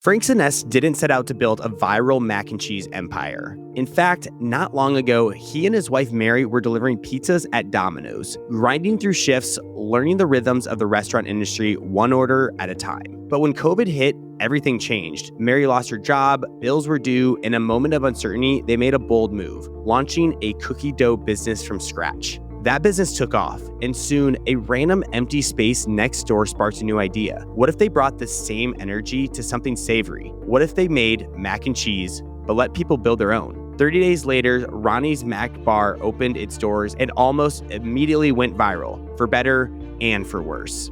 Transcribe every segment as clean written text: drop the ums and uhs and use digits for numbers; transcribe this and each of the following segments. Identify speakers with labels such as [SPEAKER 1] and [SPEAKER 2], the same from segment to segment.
[SPEAKER 1] Frank Sinesse didn't set out to build a viral mac and cheese empire. In fact, not long ago, he and his wife Mary were delivering pizzas at Domino's, grinding through shifts, learning the rhythms of the restaurant industry one order at a time. But when COVID hit, everything changed. Mary lost her job, bills were due, in a moment of uncertainty, they made a bold move, launching a cookie dough business from scratch. That business took off, and soon a random empty space next door sparked a new idea. What if they brought the same energy to something savory? What if they made mac and cheese, but let people build their own? 30 days later, Ronnie's Mac Bar opened its doors and almost immediately went viral, for better and for worse.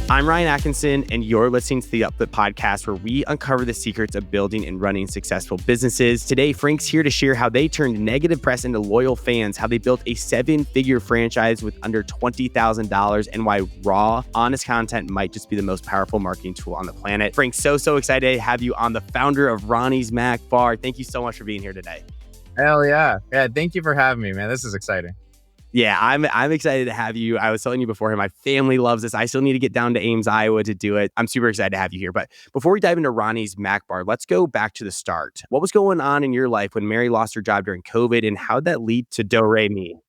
[SPEAKER 1] I'm Ryan Atkinson, and you're listening to the Upflip Podcast, where we uncover the secrets of building and running successful businesses. Today, Frank's here to share how they turned negative press into loyal fans, how they built a 7-figure franchise with under $20,000, and why raw, honest content might just be the most powerful marketing tool on the planet. Frank, so excited to have you on, the founder of Ronnie's Mac Bar. Thank you so much for being here today.
[SPEAKER 2] Hell yeah. Yeah, thank you for having me, man. This is exciting.
[SPEAKER 1] Yeah, I'm excited to have you. I was telling you beforehand, my family loves this. I still need to get down to Ames, Iowa to do it. I'm super excited to have you here. But before we dive into Ronnie's Mac Bar, let's go back to the start. What was going on in your life when Mary lost her job during COVID, and how'd that lead to Do Re Mi?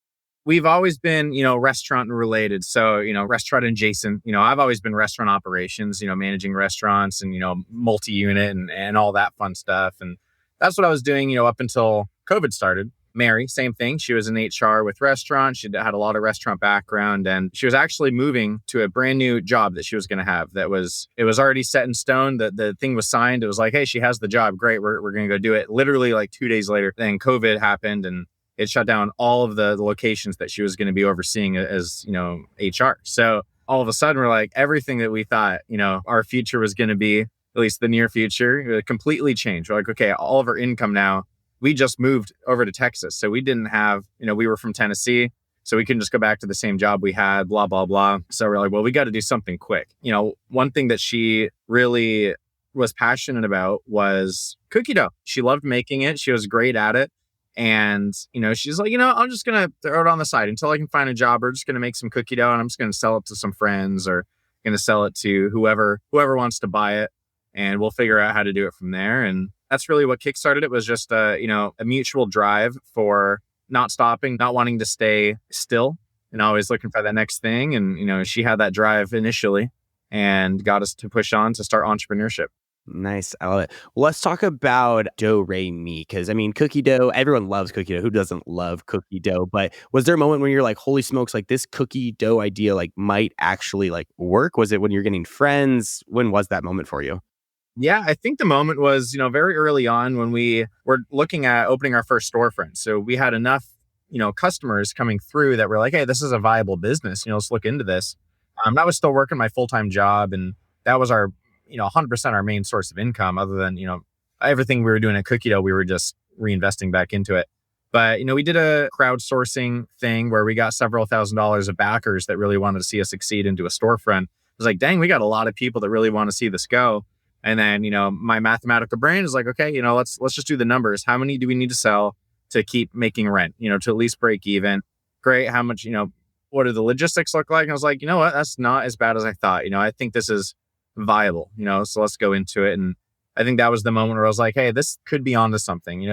[SPEAKER 2] We've always been, restaurant related. So, restaurant adjacent. I've always been restaurant operations, managing restaurants and, multi-unit and all that fun stuff. And that's what I was doing, up until COVID started. Mary, same thing. She was in HR with restaurants. She had a lot of restaurant background, and she was actually moving to a brand new job that she was going to have. It was already set in stone. The thing was signed. It was like, hey, she has the job. Great. We're going to go do it. Literally like 2 days later, then COVID happened and it shut down all of the locations that she was going to be overseeing as, HR. So all of a sudden we're like, everything that we thought, our future was going to be, at least the near future, completely changed. We're like, okay, all of our income now, we just moved over to Texas. So we didn't have, we were from Tennessee, so we couldn't just go back to the same job we had, blah, blah, blah. So we're like, well, we got to do something quick. One thing that she really was passionate about was cookie dough. She loved making it. She was great at it. And, she's like, I'm just going to throw it on the side until I can find a job. We're just going to make some cookie dough and I'm just going to sell it to some friends or going to sell it to whoever wants to buy it. And we'll figure out how to do it from there. And that's really what kickstarted it, was just a mutual drive for not stopping, not wanting to stay still and always looking for that next thing. And, she had that drive initially and got us to push on to start entrepreneurship.
[SPEAKER 1] Nice. I love it. Well, let's talk about Do Re Mi, because cookie dough, everyone loves cookie dough. Who doesn't love cookie dough? But was there a moment when you're like, holy smokes, like this cookie dough idea might actually work? Was it when you're getting friends? When was that moment for you?
[SPEAKER 2] Yeah, I think the moment was, very early on when we were looking at opening our first storefront. So we had enough, customers coming through that were like, hey, this is a viable business. Let's look into this. I was still working my full-time job, and that was our, 100% our main source of income, other than, everything we were doing at Cookie Dough, we were just reinvesting back into it. But, we did a crowdsourcing thing where we got several $1,000s of backers that really wanted to see us succeed into a storefront. I was like, dang, we got a lot of people that really want to see this go. And then, my mathematical brain is like, okay, let's just do the numbers. How many do we need to sell to keep making rent, to at least break even? Great. How much, what do the logistics look like? And I was like, you know what? That's not as bad as I thought. I think this is viable, so let's go into it. And I think that was the moment where I was like, hey, this could be onto something,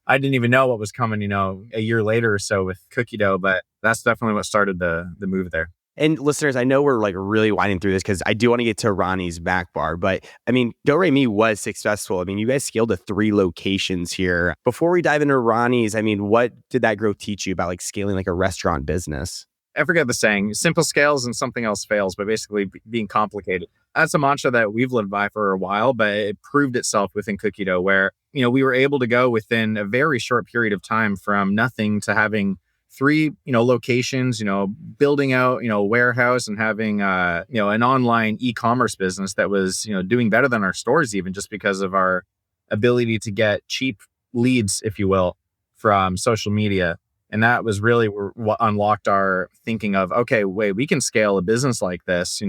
[SPEAKER 2] I didn't even know what was coming, a year later or so with cookie dough, but that's definitely what started the move there.
[SPEAKER 1] And listeners, I know we're really winding through this because I do want to get to Ronnie's Mac Bar, but Do Re Mi was successful. You guys scaled to 3 locations here. Before we dive into Ronnie's, what did that growth teach you about scaling a restaurant business?
[SPEAKER 2] I forget the saying, simple scales and something else fails, but basically being complicated. That's a mantra that we've lived by for a while, but it proved itself within Cookie Dough where, we were able to go within a very short period of time from nothing to having 3, locations, building out, a warehouse and having, an online e-commerce business that was, doing better than our stores, even just because of our ability to get cheap leads, if you will, from social media. And that was really what unlocked our thinking of, okay, wait, we can scale a business like this.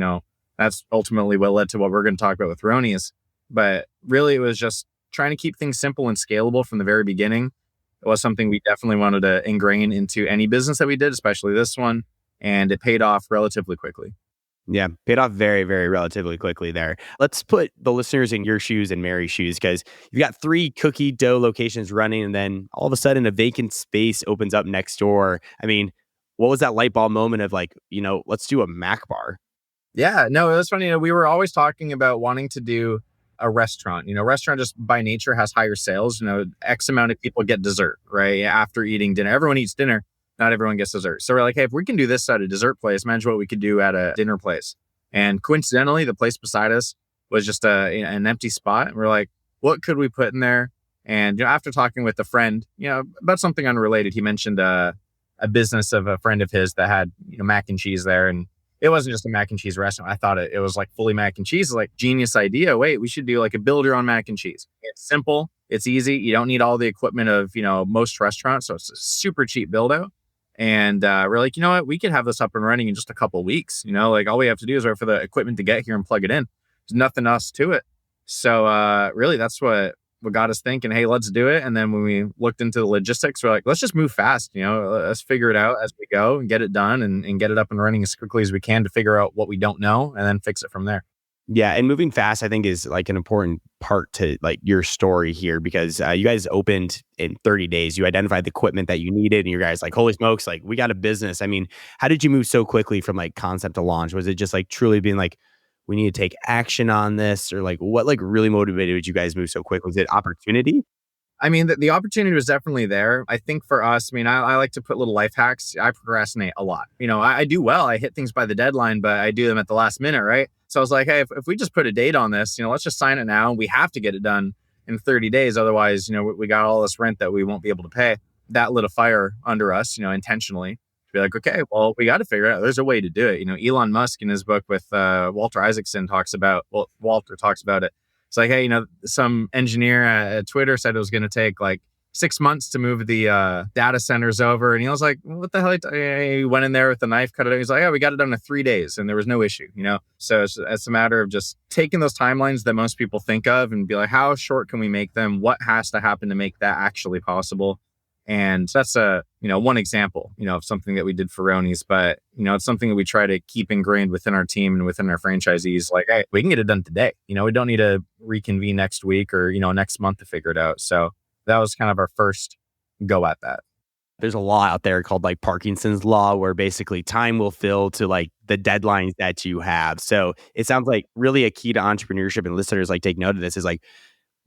[SPEAKER 2] That's ultimately what led to what we're going to talk about with Ronnie's. But really, it was just trying to keep things simple and scalable from the very beginning. It was something we definitely wanted to ingrain into any business that we did, especially this one. And it paid off relatively quickly.
[SPEAKER 1] Yeah, paid off very, very relatively quickly there. Let's put the listeners in your shoes and Mary's shoes because you've got three cookie dough locations running, and then all of a sudden a vacant space opens up next door. I mean, what was that light bulb moment of like, let's do a Mac bar?
[SPEAKER 2] Yeah, no, it was funny. We were always talking about wanting to do a restaurant. Restaurant just by nature has higher sales. X amount of people get dessert, right? After eating dinner. Everyone eats dinner. Not everyone gets dessert. So we're like, hey, if we can do this at a dessert place, imagine what we could do at a dinner place. And coincidentally, the place beside us was just an empty spot. And we're like, what could we put in there? And after talking with a friend, about something unrelated, he mentioned a business of a friend of his that had mac and cheese there, and it wasn't just a mac and cheese restaurant. I thought it was like fully mac and cheese. Like, genius idea. Wait, we should do like a build your own mac and cheese. It's simple. It's easy. You don't need all the equipment of, most restaurants. So it's a super cheap build out. And we're like, you know what? We could have this up and running in just a couple of weeks. Like all we have to do is wait for the equipment to get here and plug it in. There's nothing else to it. So really, that's what got us thinking, hey, let's do it. And then when we looked into the logistics, we're like, let's just move fast. Let's figure it out as we go and get it done and get it up and running as quickly as we can to figure out what we don't know and then fix it from there.
[SPEAKER 1] Yeah, and moving fast, I think, is like an important part to like your story here because you guys opened in 30 days. You identified the equipment that you needed, and you guys like, holy smokes, like we got a business. I mean, how did you move so quickly from like concept to launch? Was it just like truly being like, we need to take action on this, or like what like really motivated you guys move so quick? Was it opportunity?
[SPEAKER 2] I mean, the opportunity was definitely there. I think for us, I mean, I like to put little life hacks. I procrastinate a lot. I do well. I hit things by the deadline, but I do them at the last minute, right? So I was like, hey, if we just put a date on this, let's just sign it now. We have to get it done in 30 days. Otherwise, we got all this rent that we won't be able to pay. That lit a fire under us, intentionally. To be like, okay, well, we got to figure out. There's a way to do it. Elon Musk in his book with Walter Isaacson Walter talks about it. It's like, hey, some engineer at Twitter said it was going to take like 6 months to move the data centers over. And he was like, what the hell? He went in there with a knife, cut it out. He's like, oh, we got it done in 3 days. And there was no issue, So it's a matter of just taking those timelines that most people think of and be like, how short can we make them? What has to happen to make that actually possible? And that's one example, of something that we did for Roni's, but, it's something that we try to keep ingrained within our team and within our franchisees. Like, hey, we can get it done today. We don't need to reconvene next week or, next month to figure it out. So that was kind of our first go at that.
[SPEAKER 1] There's a law out there called like Parkinson's law, where basically time will fill to like the deadlines that you have. So it sounds like really a key to entrepreneurship, and listeners like take note of this, is like,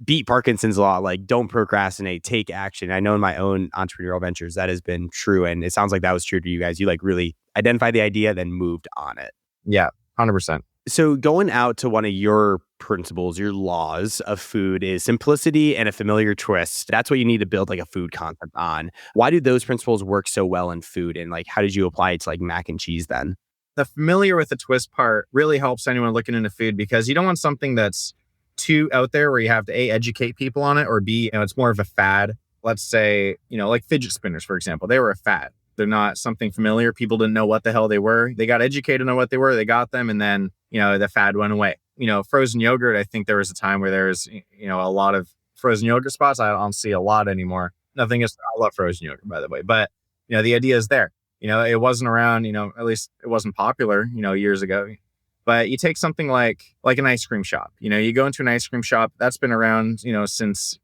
[SPEAKER 1] beat Parkinson's law, like don't procrastinate, take action. I know in my own entrepreneurial ventures that has been true. And it sounds like that was true to you guys. You like really identified the idea, then moved on it.
[SPEAKER 2] Yeah, 100%.
[SPEAKER 1] So going out to one of your principles, your laws of food is simplicity and a familiar twist. That's what you need to build like a food concept on. Why do those principles work so well in food? And like, how did you apply it to like mac and cheese then?
[SPEAKER 2] The familiar with the twist part really helps anyone looking into food because you don't want something that's too out there where you have to A, educate people on it, or B, it's more of a fad. Let's say, like fidget spinners, for example, they were a fad. They're not something familiar. People didn't know what the hell they were. They got educated on what they were. They got them. And then, the fad went away. Frozen yogurt, I think there was a time where there was, a lot of frozen yogurt spots. I don't see a lot anymore. Nothing is, I love frozen yogurt, by the way. But, the idea is there. It wasn't around, at least it wasn't popular, years ago. But you take something like an ice cream shop. You go into an ice cream shop that's been around, since,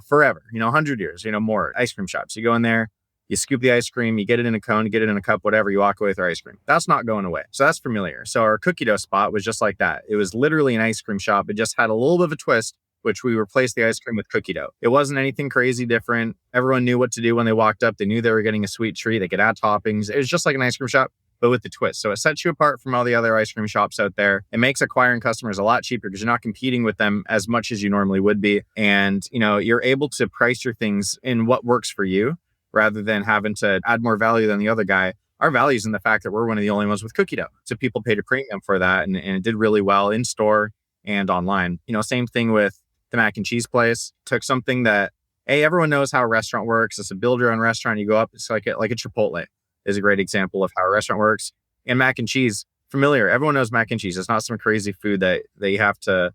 [SPEAKER 2] forever, 100 years, more ice cream shops. You go in there, you scoop the ice cream, you get it in a cone, you get it in a cup, whatever, you walk away with your ice cream. That's not going away. So that's familiar. So our cookie dough spot was just like that. It was literally an ice cream shop. It just had a little bit of a twist, which we replaced the ice cream with cookie dough. It wasn't anything crazy different. Everyone knew what to do when they walked up. They knew they were getting a sweet treat. They could add toppings. It was just like an ice cream shop, but with the twist. So it sets you apart from all the other ice cream shops out there. It makes acquiring customers a lot cheaper because you're not competing with them as much as you normally would be. And, you're able to price your things in what works for you rather than having to add more value than the other guy. Our value is in the fact that we're one of the only ones with cookie dough. So people paid a premium for that, and it did really well in store and online. Same thing with the mac and cheese place. Took something that, hey, everyone knows how a restaurant works. It's a build your own restaurant. You go up, it's like a Chipotle is a great example of how a restaurant works. And mac and cheese, familiar. Everyone knows mac and cheese. It's not some crazy food that you have to,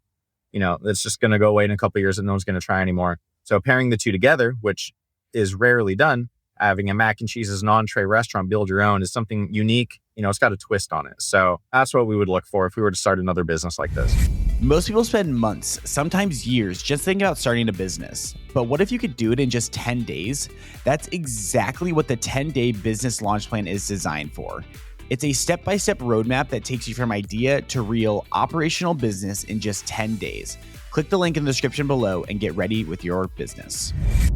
[SPEAKER 2] that's just going to go away in a couple of years and no one's going to try anymore. So pairing the two together, which is rarely done, having a mac and cheese as an entree restaurant, build your own, is something unique. It's got a twist on it. So that's what we would look for if we were to start another business like this.
[SPEAKER 3] Most people spend months, sometimes years, just thinking about starting a business. But what if you could do it in just 10 days? That's exactly what the 10-day business launch plan is designed for. It's a step-by-step roadmap that takes you from idea to real operational business in just 10 days. Click the link in the description below and get ready with your business.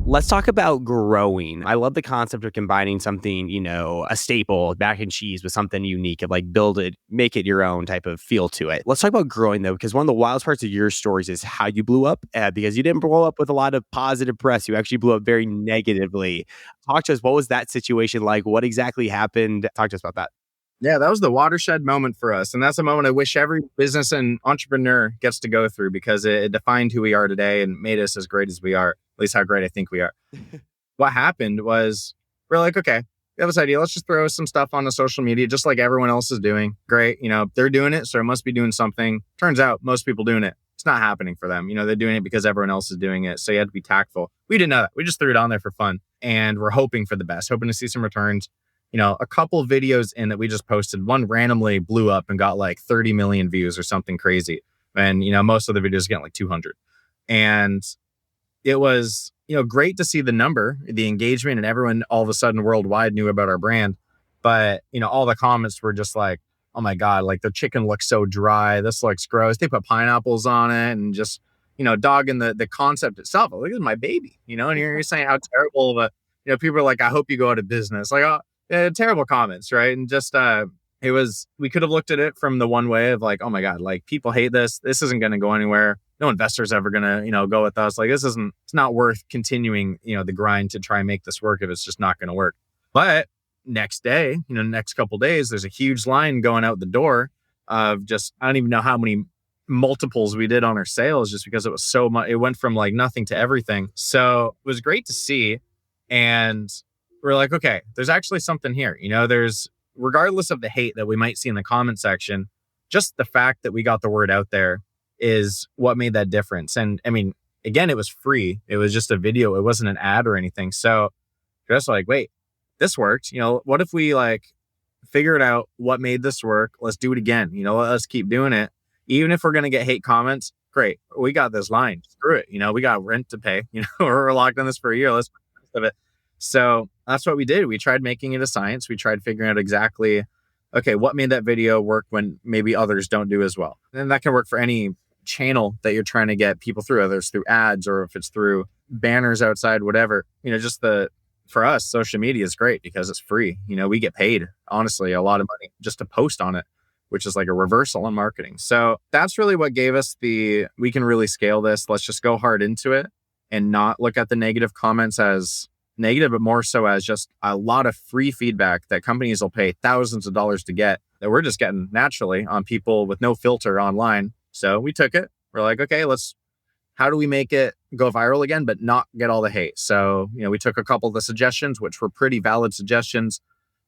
[SPEAKER 1] Let's talk about growing. I love the concept of combining something, a staple, mac and cheese, with something unique and like build it, make it your own type of feel to it. Let's talk about growing though, because one of the wildest parts of your stories is how you blew up, because you didn't blow up with a lot of positive press. You actually blew up very negatively. Talk to us. What was that situation like? What exactly happened? Talk to us about that.
[SPEAKER 2] Yeah, that was the watershed moment for us. And that's a moment I wish every business and entrepreneur gets to go through, because it defined who we are today and made us as great as we are, at least how great I think we are. What happened was we're like, okay, we have this idea. Let's just throw some stuff on the social media, just like everyone else is doing. Great. They're doing it, so it must be doing something. Turns out most people doing it, it's not happening for them. They're doing it because everyone else is doing it. So you had to be tactful. We didn't know that. We just threw it on there for fun. And we're hoping for the best, hoping to see some returns. A couple of videos in that we just posted, one randomly blew up and got like 30 million views or something crazy. And, most of the videos getting like 200. And it was, great to see the number, the engagement, and everyone all of a sudden worldwide knew about our brand. But, all the comments were just like, oh my God, like the chicken looks so dry. This looks gross. They put pineapples on it and just, dogging the concept itself. Look at my baby, and you're saying how terrible of a, people are like, I hope you go out of business. Like, oh, terrible comments, right? And just we could have looked at it from the one way of like, oh my God, like people hate this. This isn't going to go anywhere. No investor's ever going to, go with us. Like it's not worth continuing, the grind to try and make this work if it's just not going to work. But next day, next couple days, there's a huge line going out the door of just, I don't even know how many multiples we did on our sales, just because it was so much. It went from like nothing to everything. So it was great to see. And we're like, okay, there's actually something here. There's, regardless of the hate that we might see in the comment section, just the fact that we got the word out there is what made that difference. And I mean, again, it was free. It was just a video. It wasn't an ad or anything. So just like, wait, this worked. What if we like figured out what made this work? Let's do it again. Let's keep doing it. Even if we're going to get hate comments, great. We got this line. Screw it. We got rent to pay. We're locked on this for a year. Let's make the rest of it. So that's what we did. We tried making it a science. We tried figuring out exactly, okay, what made that video work when maybe others don't do as well. And that can work for any channel that you're trying to get people through, whether it's through ads or if it's through banners outside, whatever. For us, social media is great because it's free. We get paid, honestly, a lot of money just to post on it, which is like a reversal in marketing. So that's really what gave us we can really scale this. Let's just go hard into it and not look at the negative comments as negative, but more so as just a lot of free feedback that companies will pay thousands of dollars to get, that we're just getting naturally on people with no filter online. So we took it. We're like, okay, how do we make it go viral again, but not get all the hate? So, we took a couple of the suggestions, which were pretty valid suggestions,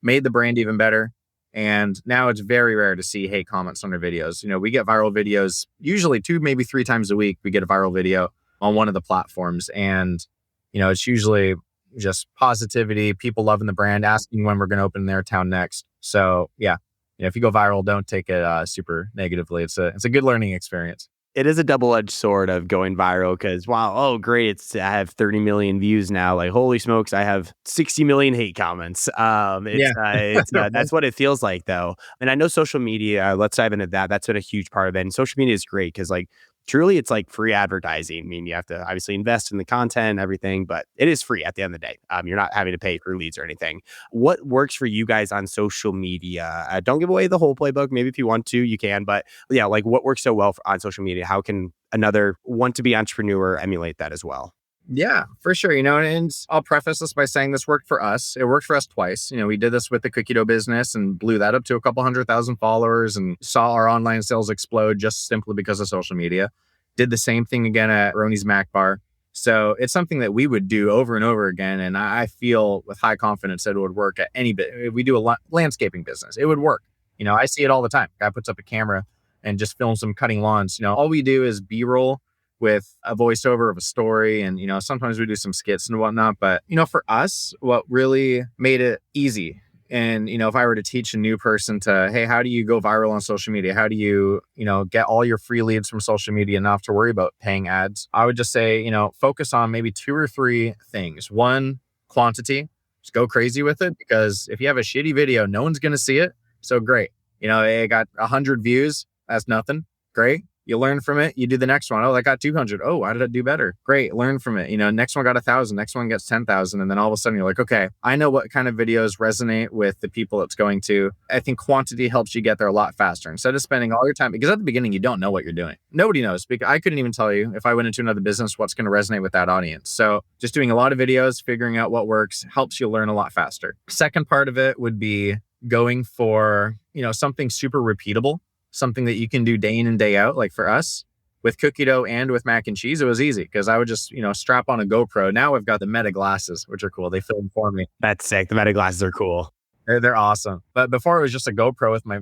[SPEAKER 2] made the brand even better. And now it's very rare to see hate comments on our videos. We get viral videos, usually 2, maybe 3 times a week. We get a viral video on one of the platforms. And, it's usually just positivity, people loving the brand, asking when we're going to open in their town next. So yeah, if you go viral, don't take it super negatively. It's a good learning experience.
[SPEAKER 1] It is a double-edged sword of going viral because, wow, oh, great, I have 30 million views now. Like, holy smokes, I have 60 million hate comments. That's what it feels like, though. And I know social media, let's dive into that. That's been a huge part of it. And social media is great because, like, truly, it's like free advertising. I mean, you have to obviously invest in the content and everything, but it is free at the end of the day. You're not having to pay for leads or anything. What works for you guys on social media? Don't give away the whole playbook. Maybe if you want to, you can. But yeah, like what works so well on social media? How can another want-to-be entrepreneur emulate that as well?
[SPEAKER 2] Yeah, for sure. And I'll preface this by saying this worked for us. It worked for us twice. We did this with the cookie dough business and blew that up to a couple 100,000 followers and saw our online sales explode just simply because of social media. Did the same thing again at Roni's Mac Bar. So it's something that we would do over and over again. And I feel with high confidence that it would work at any bit. If we do a landscaping business, it would work. I see it all the time. Guy puts up a camera and just films them cutting lawns. All we do is B-roll with a voiceover of a story. And, sometimes we do some skits and whatnot. But, for us, what really made it easy, and, if I were to teach a new person to, hey, how do you go viral on social media? How do you, get all your free leads from social media, not have to worry about paying ads? I would just say, focus on maybe 2 or 3 things. One, quantity. Just go crazy with it, because if you have a shitty video, no one's going to see it. So great. It got 100 views. That's nothing. Great. You learn from it. You do the next one. Oh, that got 200. Oh, why did it do better? Great. Learn from it. Next one got 1,000. Next one gets 10,000. And then all of a sudden you're like, okay, I know what kind of videos resonate with the people it's going to. I think quantity helps you get there a lot faster instead of spending all your time, because at the beginning, you don't know what you're doing. Nobody knows. Because I couldn't even tell you if I went into another business, what's going to resonate with that audience. So just doing a lot of videos, figuring out what works helps you learn a lot faster. Second part of it would be going for, something super repeatable. Something that you can do day in and day out. Like for us with cookie dough and with mac and cheese, it was easy because I would just, strap on a GoPro. Now I've got the Meta glasses, which are cool. They film for me.
[SPEAKER 1] That's sick. The Meta glasses are cool.
[SPEAKER 2] They're awesome. But before it was just a GoPro with my,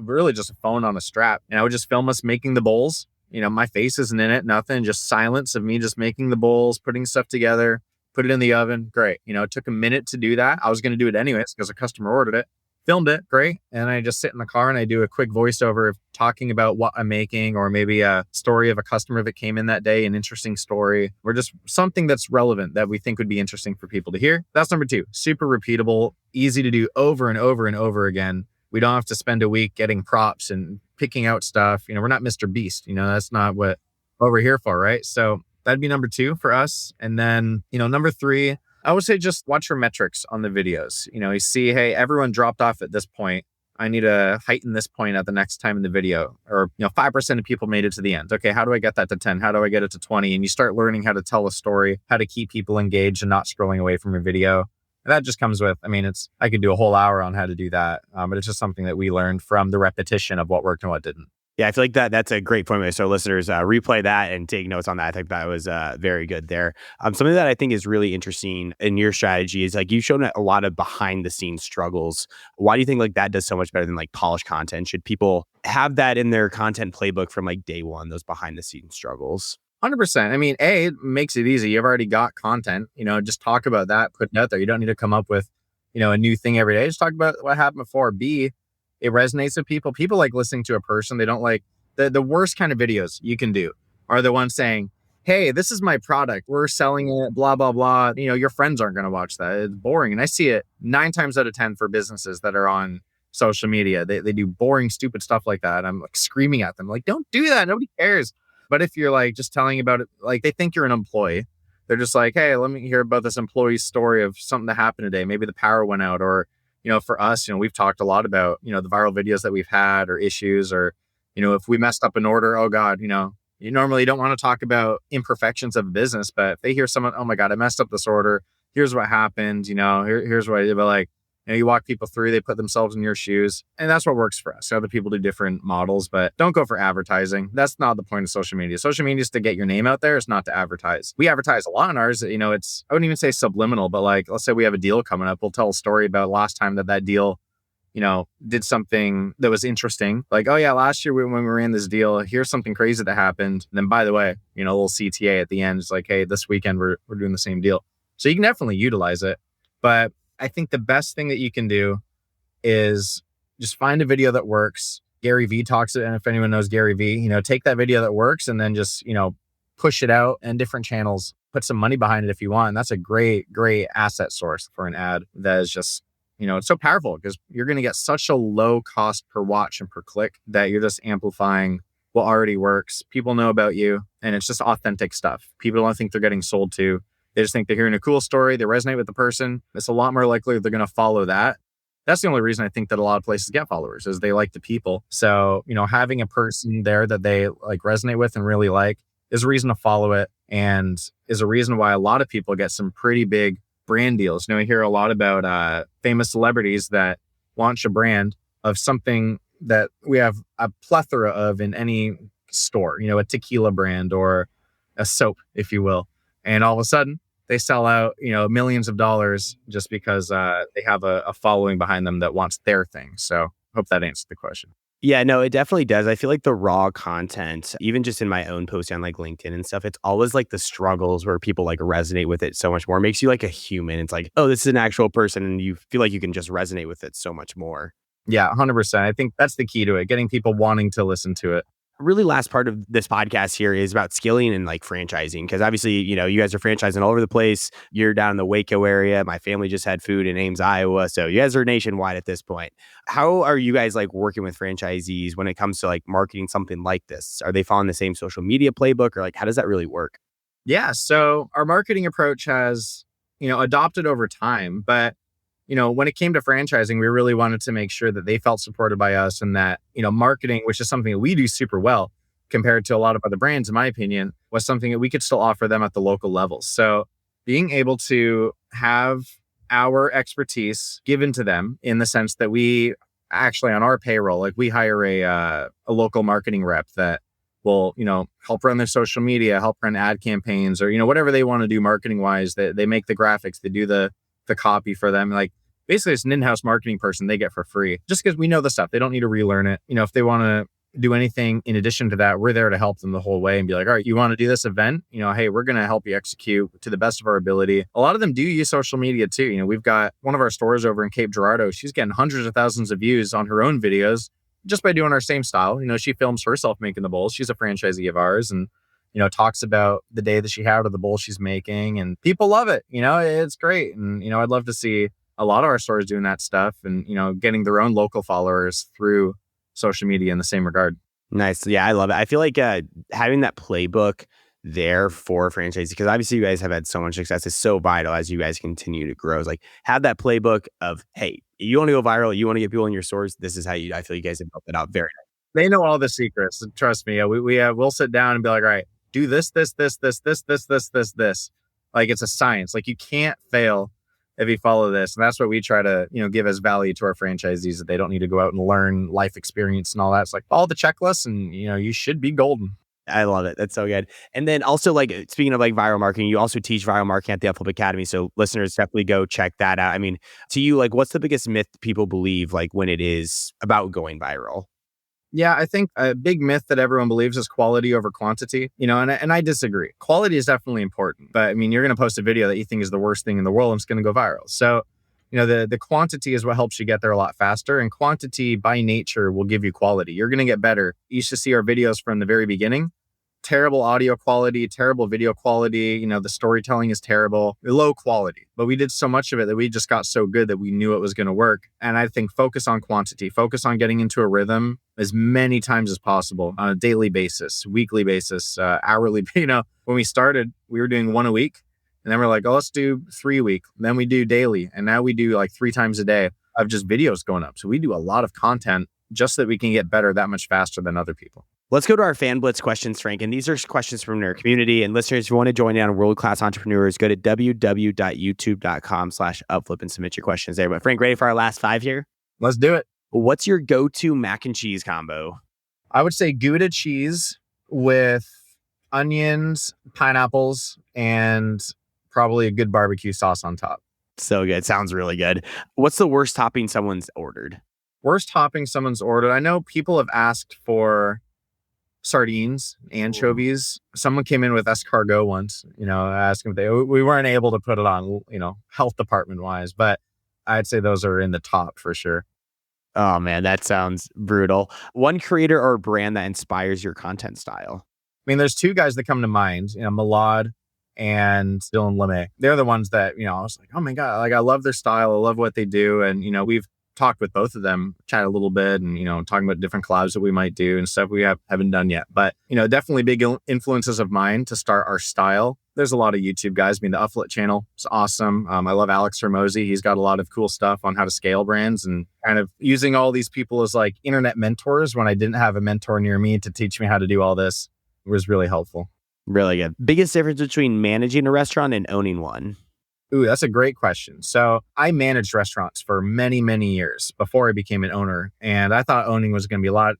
[SPEAKER 2] really just a phone on a strap. And I would just film us making the bowls. My face isn't in it, nothing, just silence of me just making the bowls, putting stuff together, put it in the oven. Great. It took a minute to do that. I was going to do it anyways because a customer ordered it. Filmed it, great. And I just sit in the car and I do a quick voiceover of talking about what I'm making, or maybe a story of a customer that came in that day, an interesting story, or just something that's relevant that we think would be interesting for people to hear. That's number 2, super repeatable, easy to do over and over and over again. We don't have to spend a week getting props and picking out stuff. We're not Mr. Beast. That's not what we're here for, right? So that'd be number 2 for us. And then, number 3, I would say just watch your metrics on the videos. You see, hey, everyone dropped off at this point. I need to heighten this point at the next time in the video. Or, 5% of people made it to the end. Okay, how do I get that to 10? How do I get it to 20? And you start learning how to tell a story, how to keep people engaged and not scrolling away from your video. And that just comes with, I could do a whole hour on how to do that. But it's just something that we learned from the repetition of what worked and what didn't.
[SPEAKER 1] Yeah, I feel like that's a great point. So listeners, replay that and take notes on that. I think that was very good there. Something that I think is really interesting in your strategy is like you've shown a lot of behind the scenes struggles. Why do you think like that does so much better than like polished content? Should people have that in their content playbook from like day one, those behind the scenes struggles?
[SPEAKER 2] 100%. It makes it easy. You've already got content, just talk about that, put it out there. You don't need to come up with, a new thing every day. Just talk about what happened before. B, it resonates with people. People like listening to a person. They don't like the worst kind of videos you can do are the ones saying, hey, this is my product. We're selling it, blah, blah, blah. Your friends aren't going to watch that. It's boring. And I see it 9 times out of 10 for businesses that are on social media. They do boring, stupid stuff like that. I'm like screaming at them, like, don't do that. Nobody cares. But if you're like just telling about it, like they think you're an employee. They're just like, hey, let me hear about this employee's story of something that happened today. Maybe the power went out, or for us, we've talked a lot about, the viral videos that we've had or issues, or, if we messed up an order, oh God, you normally don't want to talk about imperfections of a business, but if they hear someone, oh my God, I messed up this order. Here's what happened. Here's what I did. But like, you walk people through, they put themselves in your shoes, and that's what works for us. Other people do different models, but don't go for advertising. That's not the point of social media. Social media is to get your name out there. It's not to advertise. We advertise a lot on ours. It's, I wouldn't even say subliminal, but like, let's say we have a deal coming up. We'll tell a story about last time that deal, did something that was interesting. Like, oh yeah, last year when we ran this deal, here's something crazy that happened. And then by the way, a little CTA at the end. It's like, hey, this weekend we're doing the same deal. So you can definitely utilize it. But I think the best thing that you can do is just find a video that works. Gary Vee talks it. And if anyone knows Gary Vee, take that video that works and then just, push it out in different channels, put some money behind it if you want. And that's a great, great asset source for an ad that is just, it's so powerful because you're going to get such a low cost per watch and per click that you're just amplifying what already works. People know about you and it's just authentic stuff. People don't think they're getting sold to. They just think they're hearing a cool story. They resonate with the person. It's a lot more likely they're going to follow that. That's the only reason I think that a lot of places get followers is they like the people. So, having a person there that they like resonate with and really like is a reason to follow it, and is a reason why a lot of people get some pretty big brand deals. I hear a lot about famous celebrities that launch a brand of something that we have a plethora of in any store, a tequila brand or a soap, if you will. And all of a sudden they sell out, millions of dollars just because they have a following behind them that wants their thing. So hope that answers the question.
[SPEAKER 1] Yeah, no, it definitely does. I feel like the raw content, even just in my own posting on like LinkedIn and stuff, it's always like the struggles where people like resonate with it so much more. It makes you like a human. It's like, oh, this is an actual person, and you feel like you can just resonate with it so much more.
[SPEAKER 2] Yeah, 100%. I think that's the key to it, getting people wanting to listen to it.
[SPEAKER 1] Really last part of this podcast here is about scaling and like franchising, because obviously, you guys are franchising all over the place. You're down in the Waco area. My family just had food in Ames, Iowa, so you guys are nationwide at this point. How are you guys like working with franchisees when it comes to like marketing something like this? Are they following the same social media playbook, or like how does that really work?
[SPEAKER 2] Yeah, so our marketing approach has, adopted over time, but when it came to franchising, we really wanted to make sure that they felt supported by us, and that, marketing, which is something that we do super well compared to a lot of other brands, in my opinion, was something that we could still offer them at the local level. So being able to have our expertise given to them in the sense that we actually on our payroll, like we hire a local marketing rep that will, help run their social media, help run ad campaigns, or, whatever they want to do marketing wise, that they make the graphics, they do the copy for them. Like basically it's an in-house marketing person they get for free just because we know the stuff. They don't need to relearn it. If they want to do anything in addition to that, we're there to help them the whole way and be like, all right, you want to do this event? Hey, we're going to help you execute to the best of our ability. A lot of them do use social media too. We've got one of our stores over in Cape Girardeau. She's getting hundreds of thousands of views on her own videos just by doing our same style. She films herself making the bowls. She's a franchisee of ours, and talks about the day that she had or the bowl she's making, and people love it. It's great. And, I'd love to see a lot of our stores doing that stuff and, getting their own local followers through social media in the same regard.
[SPEAKER 1] Nice. Yeah, I love it. I feel like having that playbook there for franchisees, because obviously you guys have had so much success, is so vital as you guys continue to grow. It's like, have that playbook of, hey, you want to go viral, you want to get people in your stores. This is how I feel you guys have built it out very nice.
[SPEAKER 2] They know all the secrets. Trust me. We'll sit down and be like, all right, do this. Like it's a science. Like you can't fail if you follow this. And that's what we try to, give as value to our franchisees, that they don't need to go out and learn life experience and all that. It's like follow the checklist and, you should be golden.
[SPEAKER 1] I love it. That's so good. And then also, like, speaking of like viral marketing, you also teach viral marketing at the Upflip Academy. So listeners, definitely go check that out. I mean, to you, like, what's the biggest myth people believe, like, when it is about going viral?
[SPEAKER 2] Yeah, I think a big myth that everyone believes is quality over quantity, and I disagree. Quality is definitely important, but I mean, you're going to post a video that you think is the worst thing in the world and it's going to go viral. So, the quantity is what helps you get there a lot faster, and quantity by nature will give you quality. You're going to get better. You used to see our videos from the very beginning. Terrible audio quality, terrible video quality. The storytelling is terrible, low quality. But we did so much of it that we just got so good that we knew it was going to work. And I think focus on quantity, focus on getting into a rhythm as many times as possible on a daily basis, weekly basis, hourly. When we started, we were doing one a week. And then we're like, oh, let's do 3 a week. And then we do daily. And now we do like 3 times a day of just videos going up. So we do a lot of content just so that we can get better that much faster than other people.
[SPEAKER 1] Let's go to our Fan Blitz questions, Frank. And these are questions from our community. And listeners, if you want to join in on world-class entrepreneurs, go to www.youtube.com/upflip and submit your questions there. But Frank, ready for our last 5 here?
[SPEAKER 2] Let's do it.
[SPEAKER 1] What's your go-to mac and cheese combo?
[SPEAKER 2] I would say Gouda cheese with onions, pineapples, and probably a good barbecue sauce on top.
[SPEAKER 1] So good. Sounds really good. What's the worst topping someone's ordered?
[SPEAKER 2] Worst topping someone's ordered. I know people have asked for sardines, anchovies. Someone came in with escargot once, asking if we weren't able to put it on, health department wise, but I'd say those are in the top for sure.
[SPEAKER 1] Oh man, that sounds brutal. One creator or brand that inspires your content style?
[SPEAKER 2] I mean, there's 2 guys that come to mind, Milad and Dylan LeMay. They're the ones that, I was like, oh my God, like I love their style. I love what they do. And, we've talked with both of them, chat a little bit and, talking about different collabs that we might do and stuff we haven't done yet. But, definitely big influences of mine to start our style. There's a lot of YouTube guys. I mean, the Upflip channel is awesome. I love Alex Hermosi. He's got a lot of cool stuff on how to scale brands, and kind of using all these people as like internet mentors when I didn't have a mentor near me to teach me how to do all this was really helpful.
[SPEAKER 1] Really good. Biggest difference between managing a restaurant and owning one?
[SPEAKER 2] Ooh, that's a great question. So I managed restaurants for many, many years before I became an owner. And I thought owning was going to be a lot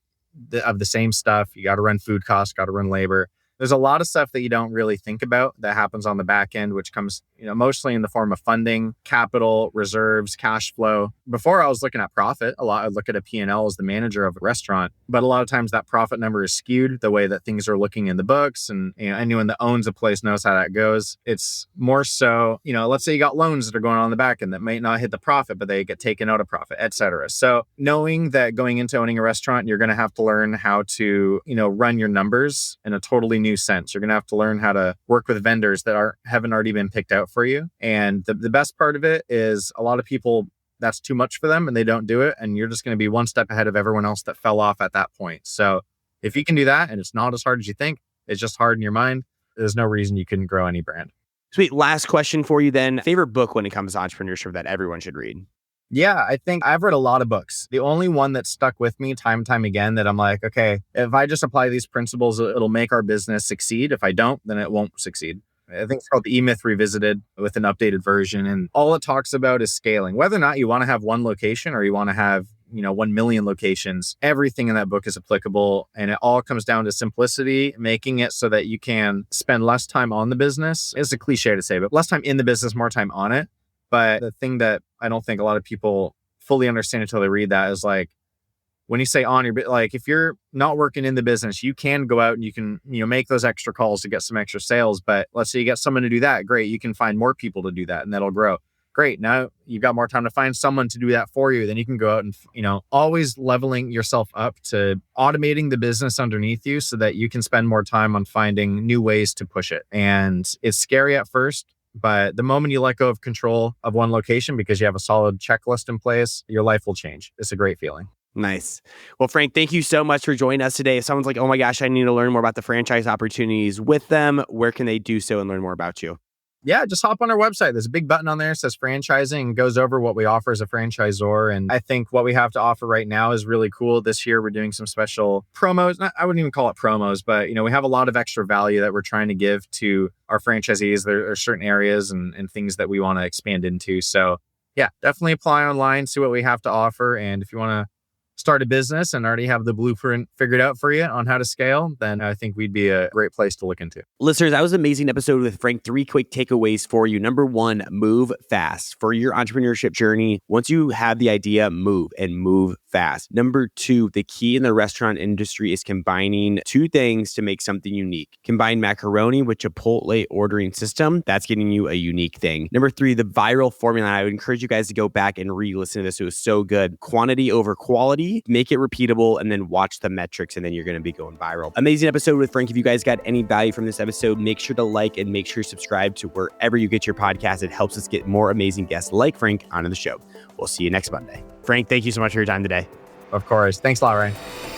[SPEAKER 2] of the same stuff. You got to run food costs, got to run labor. There's a lot of stuff that you don't really think about that happens on the back end, which comes, mostly in the form of funding, capital, reserves, cash flow. Before I was looking at profit, I'd look at a P&L as the manager of a restaurant, but a lot of times that profit number is skewed the way that things are looking in the books. And anyone that owns a place knows how that goes. It's more so, let's say you got loans that are going on in the back end that might not hit the profit, but they get taken out of profit, et cetera. So knowing that going into owning a restaurant, you're going to have to learn how to, run your numbers in a totally new sense. You're going to have to learn how to work with vendors that haven't already been picked out for you. And the best part of it is a lot of people, that's too much for them and they don't do it. And you're just going to be one step ahead of everyone else that fell off at that point. So if you can do that and it's not as hard as you think, it's just hard in your mind, there's no reason you couldn't grow any brand.
[SPEAKER 1] Sweet. Last question for you then. Favorite book when it comes to entrepreneurship that everyone should read?
[SPEAKER 2] Yeah, I think I've read a lot of books. The only one that stuck with me time and time again that I'm like, okay, if I just apply these principles, it'll make our business succeed. If I don't, then it won't succeed. I think it's called The E-Myth Revisited with an updated version. And all it talks about is scaling. Whether or not you want to have one location or you want to have 1 million locations, everything in that book is applicable. And it all comes down to simplicity, making it so that you can spend less time on the business. It's a cliche to say, but less time in the business, more time on it. But the thing that I don't think a lot of people fully understand until they read that is like, when you say on your, like if you're not working in the business, you can go out and you can, make those extra calls to get some extra sales. But let's say you get someone to do that. Great. You can find more people to do that and that'll grow. Great. Now you've got more time to find someone to do that for you. Then you can go out and, always leveling yourself up to automating the business underneath you so that you can spend more time on finding new ways to push it. And it's scary at first. But the moment you let go of control of one location because you have a solid checklist in place, your life will change. It's a great feeling.
[SPEAKER 1] Nice. Well, Frank, thank you so much for joining us today. If someone's like, oh my gosh, I need to learn more about the franchise opportunities with them, where can they do so and learn more about you?
[SPEAKER 2] Yeah, just hop on our website. There's a big button on there that says franchising and goes over what we offer as a franchisor. And I think what we have to offer right now is really cool. This year, we're doing some special promos. I wouldn't even call it promos, but we have a lot of extra value that we're trying to give to our franchisees. There are certain areas and things that we want to expand into. So yeah, definitely apply online, see what we have to offer. And if you want to start a business and already have the blueprint figured out for you on how to scale, then I think we'd be a great place to look into.
[SPEAKER 1] Listeners, that was an amazing episode with Frank. 3 quick takeaways for you. Number 1, move fast. For your entrepreneurship journey, once you have the idea, move and move fast. Number 2, the key in the restaurant industry is combining 2 things to make something unique. Combine macaroni with Chipotle ordering system. That's getting you a unique thing. Number 3, the viral formula. I would encourage you guys to go back and re-listen to this. It was so good. Quantity over quality. Make it repeatable, and then watch the metrics, and then you're going to be going viral. Amazing episode with Frank. If you guys got any value from this episode, make sure to like and make sure you subscribe to wherever you get your podcast. It helps us get more amazing guests like Frank onto the show. We'll see you next Monday. Frank, thank you so much for your time today.
[SPEAKER 2] Of course. Thanks a lot, Ryan.